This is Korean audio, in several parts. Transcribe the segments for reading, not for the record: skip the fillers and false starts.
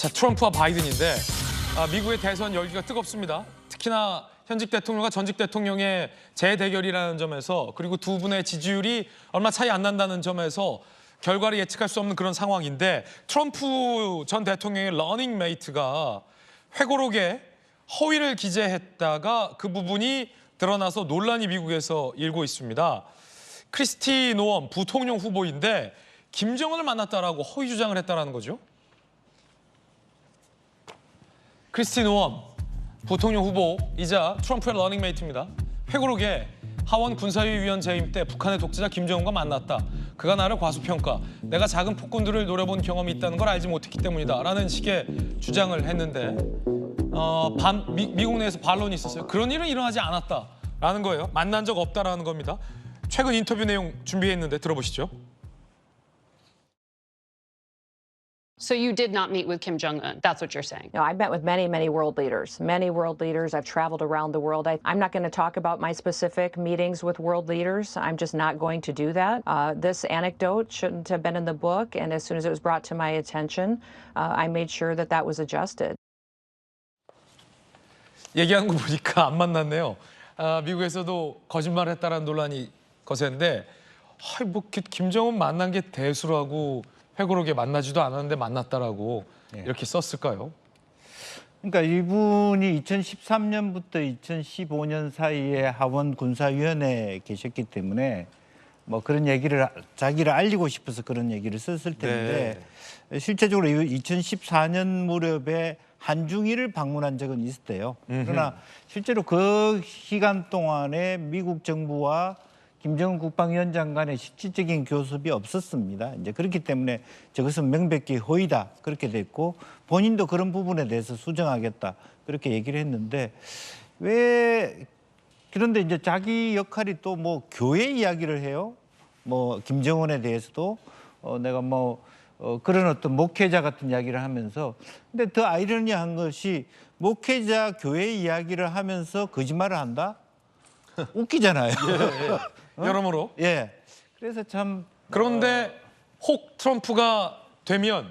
자, 트럼프와 바이든인데 미국의 대선 열기가 뜨겁습니다. 특히나 현직 대통령과 전직 대통령의 재대결이라는 점에서 그리고 두 분의 지지율이 얼마 차이 안 난다는 점에서 결과를 예측할 수 없는 그런 상황인데 트럼프 전 대통령의 러닝메이트가 회고록에 허위를 기재했다가 그 부분이 드러나서 논란이 미국에서 일고 있습니다. 크리스티 노엄 부통령 후보인데 김정은을 만났다라고 허위 주장을 했다라는 거죠. 크리스티 노엄 부통령 후보이자 트럼프의 러닝메이트입니다. 회고록에 하원 군사위 위원 재임 때 북한의 독재자 김정은과 만났다. 그가 나를 과소평가. 내가 작은 폭군들을 노려본 경험이 있다는 걸 알지 못했기 때문이다. 라는 식의 주장을 했는데 미국 내에서 반론이 있었어요. 그런 일은 일어나지 않았다라는 거예요. 만난 적 없다라는 겁니다. 최근 인터뷰 내용 준비했는데 들어보시죠. So you did not meet with Kim Jong-un. That's what you're saying. No, I've met with many world leaders. Many world leaders. I've traveled around the world. I'm not going to talk about my specific meetings with world leaders. I'm just not going to do that. This anecdote shouldn't have been in the book, and as soon as it was brought to my attention, I made sure that that was adjusted. 얘기하는 거 보니까 안 만났네요. 미국에서도 거짓말을 했다라는 논란이 거세는데 김정은 만난 게 대수라고 회고록에 만나지도 않았는데 만났다라고 이렇게 썼을까요? 그러니까 이분이 2013년부터 2015년 사이에 하원 군사위원회에 계셨기 때문에 뭐 그런 얘기를 자기를 알리고 싶어서 그런 얘기를 썼을 텐데 실제적으로 2014년 무렵에 한중일을 방문한 적은 있었대요. 그러나 실제로 그 기간 동안에 미국 정부와 김정은 국방위원장 간의 실질적인 교섭이 없었습니다. 이제 그렇기 때문에 저것은 명백히 허위다 그렇게 됐고 본인도 그런 부분에 대해서 수정하겠다 그렇게 얘기를 했는데 그런데 이제 자기 역할이 또 뭐 교회 이야기를 해요. 뭐 김정은에 대해서도 내가 그런 어떤 목회자 같은 이야기를 하면서 근데 더 아이러니한 것이 목회자 교회 이야기를 하면서 거짓말을 한다? 웃기잖아요. 여러모로. 예. 그래서 참 그런데 혹 트럼프가 되면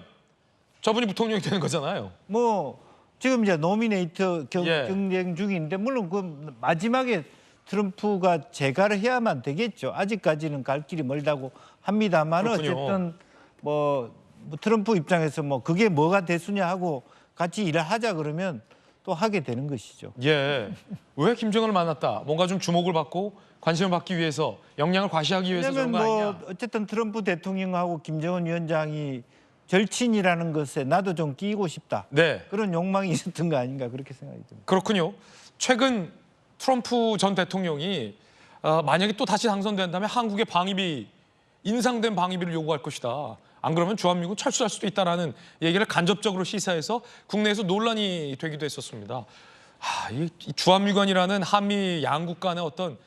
저분이 부통령이 되는 거잖아요. 뭐 지금 이제 노미네이트 경쟁 중인데 물론 그 마지막에 트럼프가 재가를 해야만 되겠죠. 아직까지는 갈 길이 멀다고 합니다만 어쨌든 뭐 트럼프 입장에서 뭐 그게 뭐가 대수냐 하고 같이 일을 하자 그러면 또 하게 되는 것이죠. 예. 왜 김정은을 만났다? 뭔가 좀 주목을 받고 관심을 받기 위해서 역량을 과시하기 위해서 그런 거 아니냐? 어쨌든 트럼프 대통령하고 김정은 위원장이 절친이라는 것에 나도 좀 끼고 싶다. 네. 그런 욕망이 있었던 거 아닌가 그렇게 생각이 듭니다. 그렇군요. 최근 트럼프 전 대통령이 만약에 또 다시 당선된다면 한국의 방위비 인상된 방위비를 요구할 것이다. 안 그러면 주한미군 철수할 수도 있다라는 얘기를 간접적으로 시사해서 국내에서 논란이 되기도 했었습니다. 이 주한미군이라는 한미 양국 간의 어떤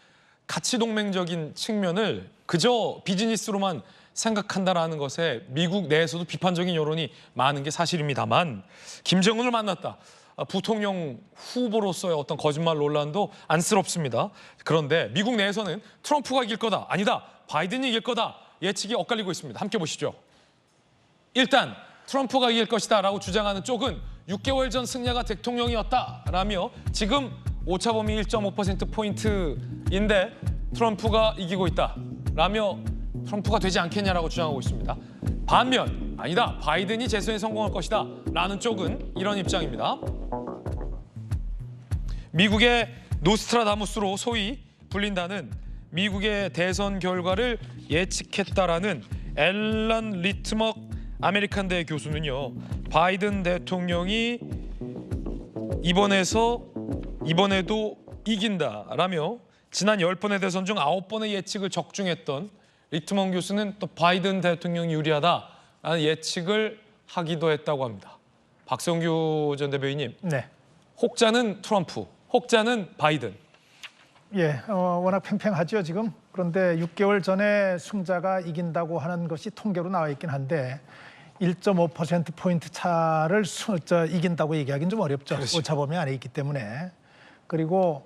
가치 동맹적인 측면을 그저 비즈니스로만 생각한다라는 것에 미국 내에서도 비판적인 여론이 많은 게 사실입니다만 김정은을 만났다. 부통령 후보로서의 어떤 거짓말 논란도 안쓰럽습니다. 그런데 미국 내에서는 트럼프가 이길 거다. 아니다. 바이든이 이길 거다. 예측이 엇갈리고 있습니다. 함께 보시죠. 일단 트럼프가 이길 것이다 라고 주장하는 쪽은 6개월 전 승리가 대통령이었다라며 지금 오차범위 1.5%포인트인데 트럼프가 이기고 있다라며 트럼프가 되지 않겠냐라고 주장하고 있습니다. 반면 아니다. 바이든이 재선에 성공할 것이다 라는 쪽은 이런 입장입니다. 미국의 노스트라다무스로 소위 불린다는 미국의 대선 결과를 예측했다라는 앨런 리트먹 아메리칸대 교수는요. 바이든 대통령이 이번에도 이긴다라며 지난 10번의 대선 중 9번의 예측을 적중했던 리트먼 교수는 또 바이든 대통령이 유리하다라는 예측을 하기도 했다고 합니다. 박성규 전 대변인님, 혹자는 트럼프, 혹자는 바이든. 예, 워낙 팽팽하죠 지금. 그런데 6개월 전에 승자가 이긴다고 하는 것이 통계로 나와 있긴 한데 1.5%포인트 차를 이긴다고 얘기하기는 좀 어렵죠. 그렇죠. 오차범위 안에 있기 때문에. 그리고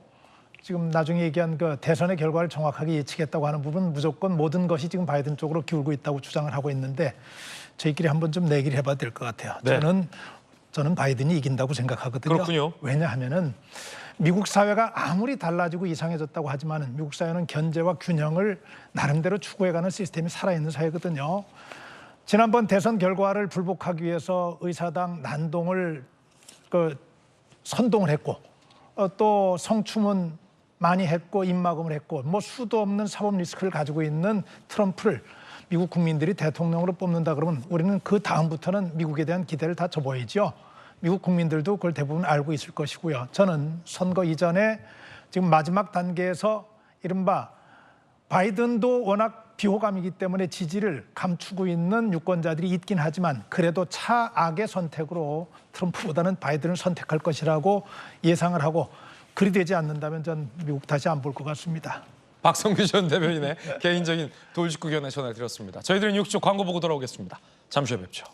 지금 나중에 얘기한 그 대선의 결과를 정확하게 예측했다고 하는 부분 무조건 모든 것이 지금 바이든 쪽으로 기울고 있다고 주장을 하고 있는데 저희끼리 한번 좀 내기를 해봐도 될 것 같아요. 네. 저는 저는 바이든이 이긴다고 생각하거든요. 그렇군요. 왜냐하면은 미국 사회가 아무리 달라지고 이상해졌다고 하지만은 미국 사회는 견제와 균형을 나름대로 추구해가는 시스템이 살아있는 사회거든요. 지난번 대선 결과를 불복하기 위해서 의사당 난동을 선동을 했고 또 성추문 많이 했고 입막음을 했고 뭐 수도 없는 사법 리스크를 가지고 있는 트럼프를 미국 국민들이 대통령으로 뽑는다 그러면 우리는 그 다음부터는 미국에 대한 기대를 다 접어야죠. 미국 국민들도 그걸 대부분 알고 있을 것이고요. 저는 선거 이전에 지금 마지막 단계에서 이른바 바이든도 워낙 비호감이기 때문에 지지를 감추고 있는 유권자들이 있긴 하지만 그래도 차악의 선택으로 트럼프보다는 바이든을 선택할 것이라고 예상을 하고 그리 되지 않는다면 전 미국 다시 안 볼 것 같습니다. 박성규 전 대변인의 개인적인 돌직구 견해 전해드렸습니다. 저희들은 6주 광고 보고 돌아오겠습니다. 잠시 후에 뵙죠.